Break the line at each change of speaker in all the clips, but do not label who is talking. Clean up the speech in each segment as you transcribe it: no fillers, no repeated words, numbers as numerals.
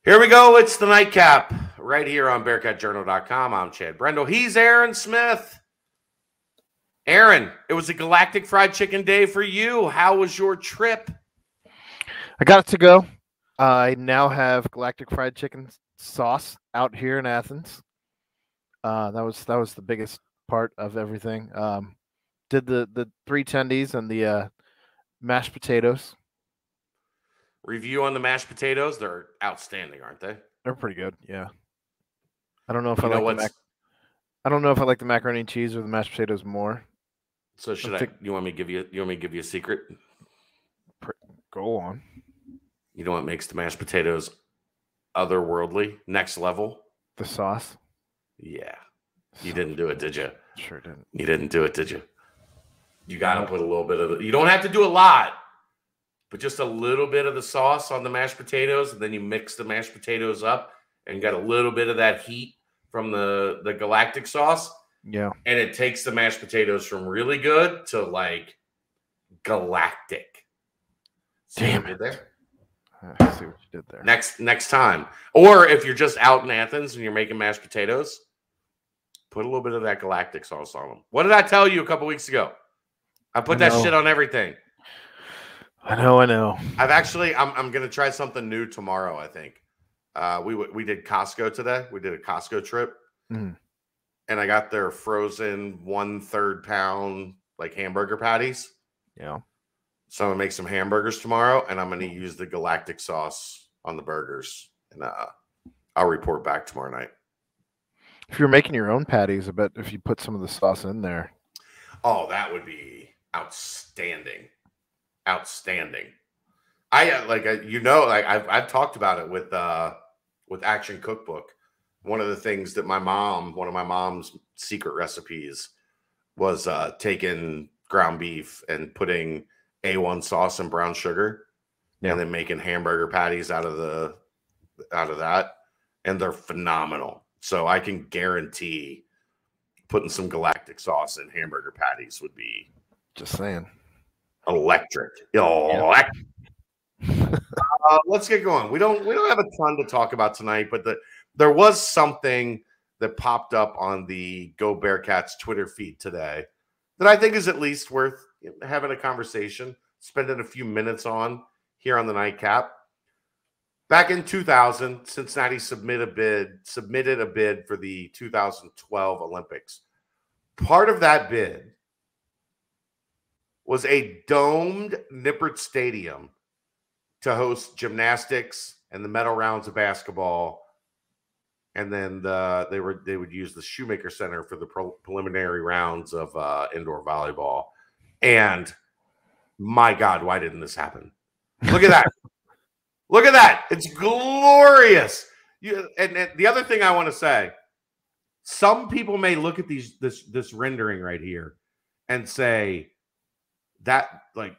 Here we go. It's the nightcap right here on BearcatJournal.com. I'm Chad Brendel. He's Aaron Smith. Aaron, it was a Galactic fried chicken day for you. How was your trip?
I got it to go. I now have Galactic fried chicken sauce out here in Athens. That was the biggest part of everything. Did the three tendies and the mashed potatoes.
Review on the mashed potatoes. They're outstanding, aren't they?
They're pretty good. Yeah. I don't know if
You
I
know
like
what's
I don't know if I like the macaroni and cheese or the mashed potatoes more.
so should I you want me to give you a secret?
Go on.
You know what makes the mashed potatoes otherworldly, next level?
The sauce.
Yeah. You didn't do it, did you?
Sure didn't.
You didn't do it, did you? You got to put a little bit of you don't have to do a lot, but just a little bit of the sauce on the mashed potatoes, and then you mix the mashed potatoes up, and you got a little bit of that heat from the Galactic sauce.
Yeah.
And it takes the mashed potatoes from really good to like Galactic. See
Damn
what I did there?
I see what you did there.
Next time. Or if you're just out in Athens and you're making mashed potatoes, put a little bit of that Galactic sauce on them. What did I tell you a couple weeks ago? I put that shit on everything.
I know.
I'm gonna try something new tomorrow. I think we did Costco today. We did a Costco trip, and I got their frozen 1/3 pound like hamburger patties.
Yeah.
So I'm gonna make some hamburgers tomorrow, and I'm gonna use the Galactic sauce on the burgers, and I'll report back tomorrow night.
If you're making your own patties, I bet if you put some of the sauce in there,
oh, that would be outstanding. Outstanding. I've talked about it with Action Cookbook. One of the things that one of my mom's secret recipes was taking ground beef and putting A1 sauce and brown sugar, and then making hamburger patties out of that, and they're phenomenal. So I can guarantee putting some Galactic sauce in hamburger patties would be
just saying.
Electric. Let's get going. We don't have a ton to talk about tonight, but there was something that popped up on the Go Bearcats Twitter feed today that I think is at least worth having a conversation, spending a few minutes on here on the nightcap. Back in 2000, Cincinnati submitted a bid for the 2012 Olympics. Part of that bid was a domed Nippert Stadium to host gymnastics and the medal rounds of basketball, and then they would use the Shoemaker Center for the preliminary rounds of indoor volleyball. And my God, why didn't this happen? Look at that! Look at that! It's glorious. And the other thing I want to say, some people may look at this rendering right here and say that like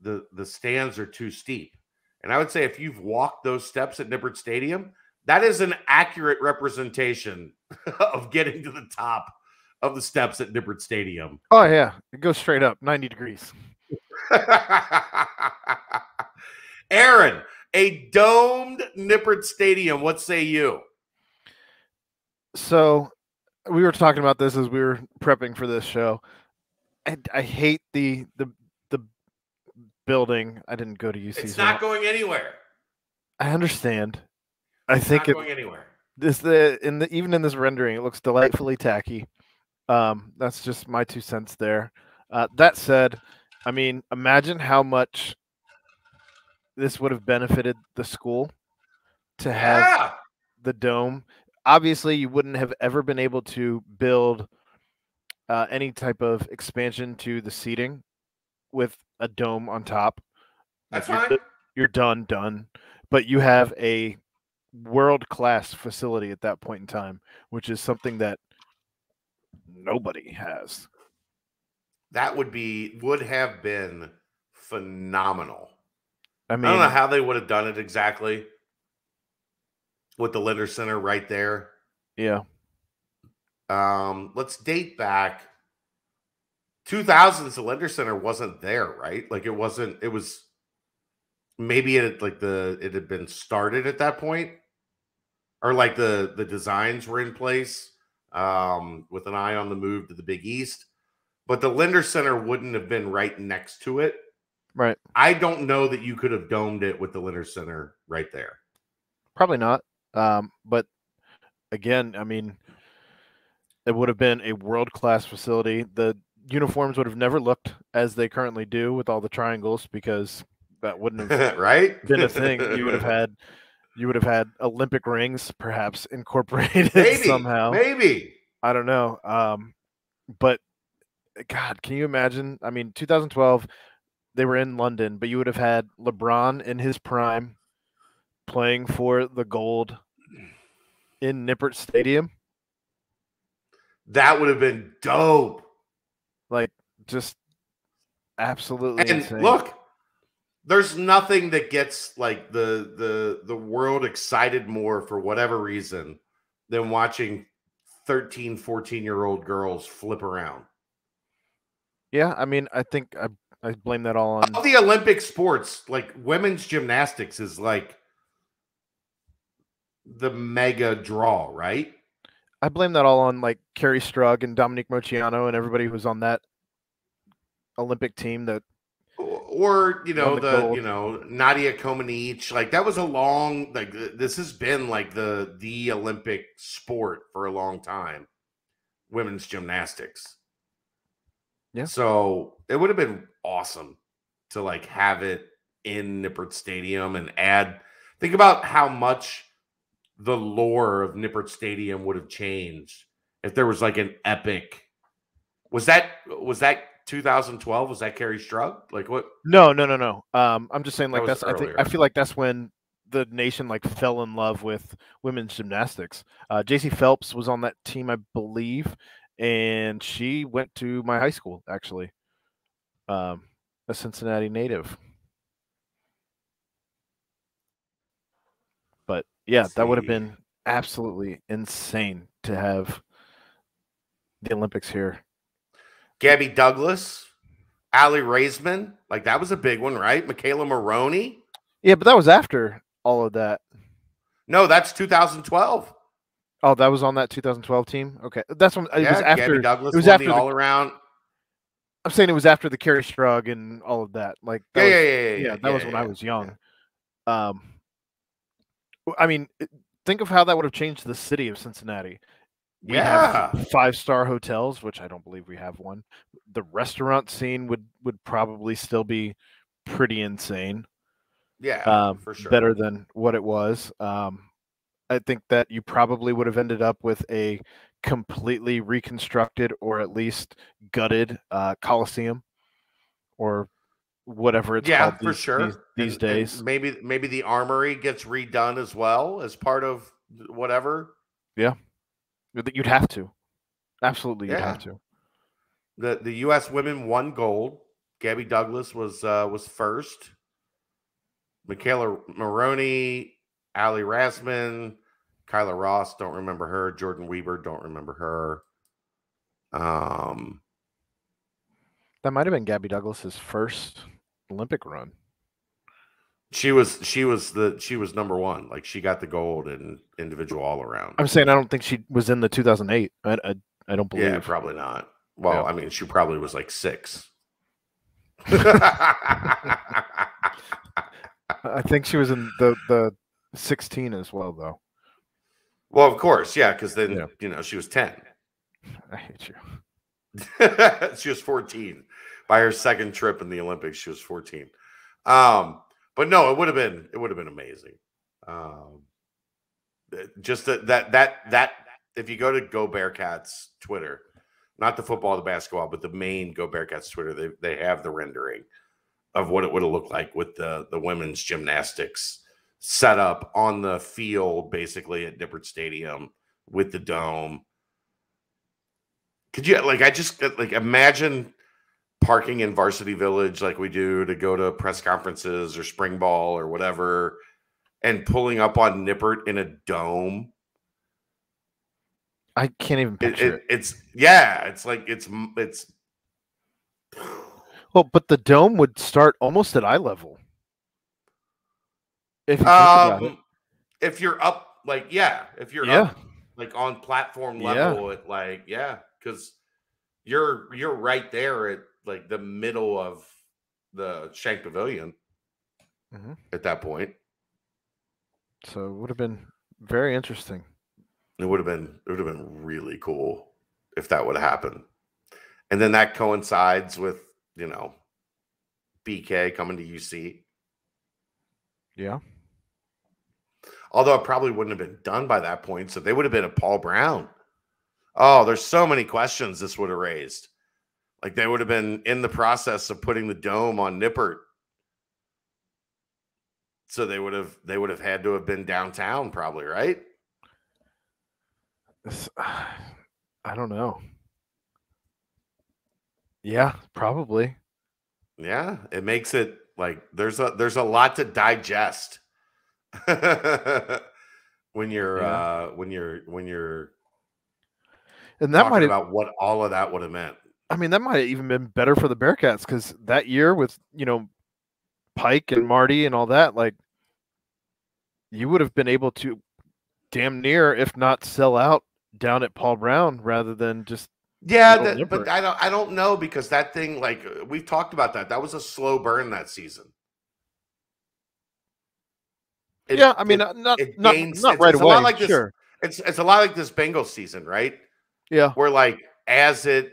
the stands are too steep. And I would say if you've walked those steps at Nippert Stadium, that is an accurate representation of getting to the top of the steps at Nippert Stadium.
Oh yeah, it goes straight up 90 degrees.
Aaron, a domed Nippert Stadium, what say you?
So we were talking about this as we were prepping for this show. I hate the building. I didn't go to UC.
It's not going anywhere.
I understand. I think
it's not going anywhere.
Even in this rendering, it looks delightfully tacky. That's just my 2 cents there. That said, I mean, imagine how much this would have benefited the school to have the dome. Obviously, you wouldn't have ever been able to build any type of expansion to the seating with a dome on top.
That's fine.
You're done. But you have a world-class facility at that point in time, which is something that nobody has.
That would have been phenomenal.
I mean,
I don't know how they would have done it exactly with the Linder Center right there.
Yeah.
Let's date back. 2000s, the Linder Center wasn't there, right? Like it was maybe it had been started at that point, or like the designs were in place with an eye on the move to the Big East. But the Lindner Center wouldn't have been right next to it.
Right.
I don't know that you could have domed it with the Lindner Center right there.
Probably not. But again, I mean, it would have been a world-class facility. The uniforms would have never looked as they currently do with all the triangles, because that wouldn't have
right
been a thing. You would have had Olympic rings perhaps incorporated somehow.
Maybe.
I don't know. But God, can you imagine? I mean, 2012, they were in London, but you would have had LeBron in his prime playing for the gold in Nippert Stadium.
That would have been dope.
Like, just absolutely
and
insane.
Look, there's nothing that gets like the world excited more for whatever reason than watching 13, 14-year-old girls flip around.
Yeah, I mean, I think I blame that all on
the Olympic sports. Like, women's gymnastics is like the mega draw, right?
I blame that all on like Carrie Strug and Dominique Moceanu and everybody who was on that Olympic team that,
or Nadia Comaneci. Like, that was a long, like, this has been like the Olympic sport for a long time, women's gymnastics.
Yeah.
So it would have been awesome to like have it in Nippert Stadium and think about how much the lore of Nippert Stadium would have changed if there was like an epic. Was that 2012? Was that Carrie Strug? Like, what?
No. I'm just saying, like,
that's
I feel like that's when the nation like fell in love with women's gymnastics. JC Phelps was on that team, I believe, and she went to my high school, actually. A Cincinnati native. But yeah, that would have been absolutely insane to have the Olympics here.
Gabby Douglas, Allie Raisman, like, that was a big one, right? Michaela Maroney.
Yeah, but that was after all of that.
No, that's 2012.
Oh, that was on that 2012 team. Okay, that's when it was after.
Gabby Douglas.
It was after
the all around.
I'm saying it was after the Carrie Strug and all of that. Like, that was when I was young. Yeah. I mean, think of how that would have changed the city of Cincinnati. We have 5-star hotels, which I don't believe we have one. The restaurant scene would probably still be pretty insane.
Yeah, for sure.
Better than what it was. I think that you probably would have ended up with a completely reconstructed or at least gutted Coliseum or whatever it's called
for sure.
These days.
And maybe the Armory gets redone as well as part of whatever.
Yeah. You'd have to. Absolutely, you'd have to.
The U.S. women won gold. Gabby Douglas was first. Michaela Maroney, Allie Raisman, Kyla Ross, don't remember her. Jordan Weber, don't remember her.
That might have been Gabby Douglas's first Olympic run.
She was number one. Like, she got the gold in individual all around.
I'm saying I don't think she was in the 2008. I don't believe.
Yeah, probably not. Well, yeah. I mean, she probably was like 6.
I think she was in the 16 as well, though.
Well, of course, yeah, because then she was 10.
I hate you.
She was 14 by her second trip in the Olympics. She was 14. But no, it would have been amazing. Just that if you go to Go Bearcats Twitter, not the football, the basketball, but the main Go Bearcats Twitter, they have the rendering of what it would have looked like with the women's gymnastics set up on the field, basically at Nippert Stadium with the dome. Could you imagine parking in Varsity Village like we do to go to press conferences or spring ball or whatever, and pulling up on Nippert in a dome?
I can't even picture it.
It's
well, but the dome would start almost at eye level. If you think about it.
If you're up, like, if you're
Yeah.
up, like, on platform level, at like, because you're right there at like the middle of the Shank Pavilion at that point.
So it would have been very interesting.
It would have been really cool if that would have happened. And then that coincides with, BK coming to UC.
Yeah.
Although it probably wouldn't have been done by that point. So they would have been at Paul Brown. Oh, there's so many questions this would have raised. Like, they would have been in the process of putting the dome on Nippert. So they would have had to have been downtown probably, right?
I don't know. Yeah, probably.
Yeah, it makes it like there's a lot to digest when you're
and that might have,
about what all of that would have meant.
I mean, that might have even been better for the Bearcats because that year with Pike and Marty and all that, like, you would have been able to damn near, if not sell out, down at Paul Brown rather than just
but I don't know, because that thing, like, we've talked about that was a slow burn that season.
I mean, not right away.
A lot like
sure.
It's a lot like this Bengals season, right?
Yeah.
Where, like, as it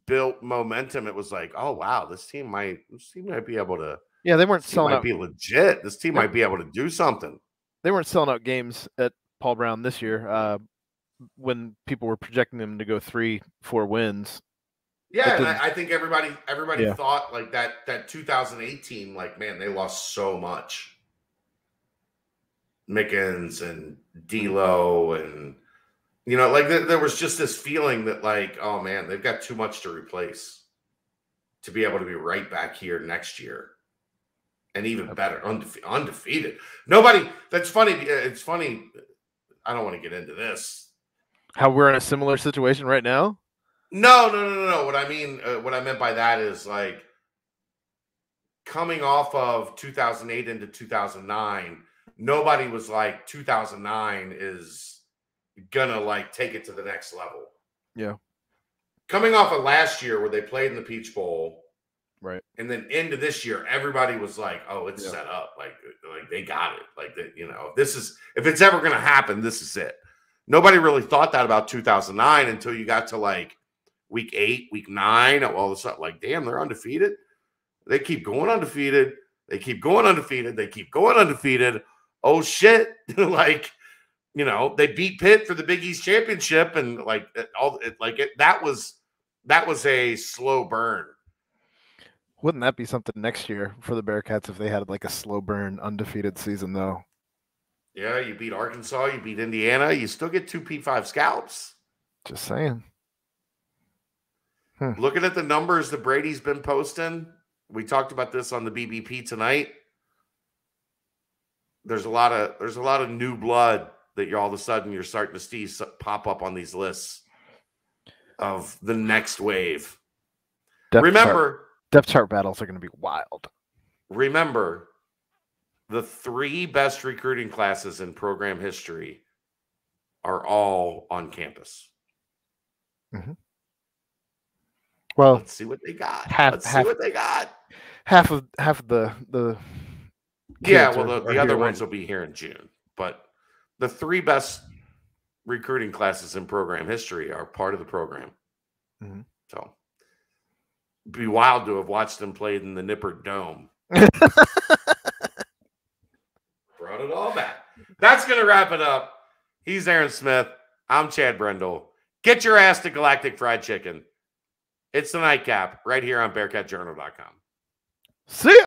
built momentum, it was like, oh wow, this team might be able to.
Yeah, they weren't selling out.
Be legit. This team might be able to do something.
They weren't selling out games at Paul Brown this year when people were projecting them to go 3-4 wins.
Yeah, and I think everybody thought like that 2018, like, man, they lost so much. Mickens and D'Lo, and like there was just this feeling that, like, oh man, they've got too much to replace to be able to be right back here next year. And even better, undefeated. Nobody. That's funny. It's funny. I don't want to get into this.
How we're in a similar situation right now?
No. What I meant by that is, like, coming off of 2008 into 2009, nobody was like 2009 is gonna, like, take it to the next level.
Yeah.
Coming off of last year where they played in the Peach Bowl.
Right.
And then into this year, everybody was like, oh, it's set up. Like they got it. Like, if it's ever going to happen, this is it. Nobody really thought that about 2009 until you got to, like, week 8, week 9. All of a sudden, like, damn, they're undefeated. They keep going undefeated. They keep going undefeated. They keep going undefeated. Oh, shit. Like, they beat Pitt for the Big East championship. And, like, that was a slow burn.
Wouldn't that be something next year for the Bearcats if they had, like, a slow burn undefeated season, though?
Yeah, you beat Arkansas, you beat Indiana, you still get 2 P5 scalps.
Just saying.
Looking at the numbers that Brady's been posting, we talked about this on the BBP tonight. There's a lot of new blood that all of a sudden you're starting to see pop up on these lists of the next wave.
Depth chart battles are going to be wild.
Remember, the 3 best recruiting classes in program history are all on campus.
Mm-hmm. Well,
let's see what they got.
See what they got. Half of the
the other ones will be here in June. But the 3 best recruiting classes in program history are part of the program.
Mm-hmm.
So it'd be wild to have watched them played in the Nippert Dome. Brought it all back. That's going to wrap it up. He's Aaron Smith. I'm Chad Brendel. Get your ass to Galactic Fried Chicken. It's the Nightcap right here on BearcatJournal.com.
See ya.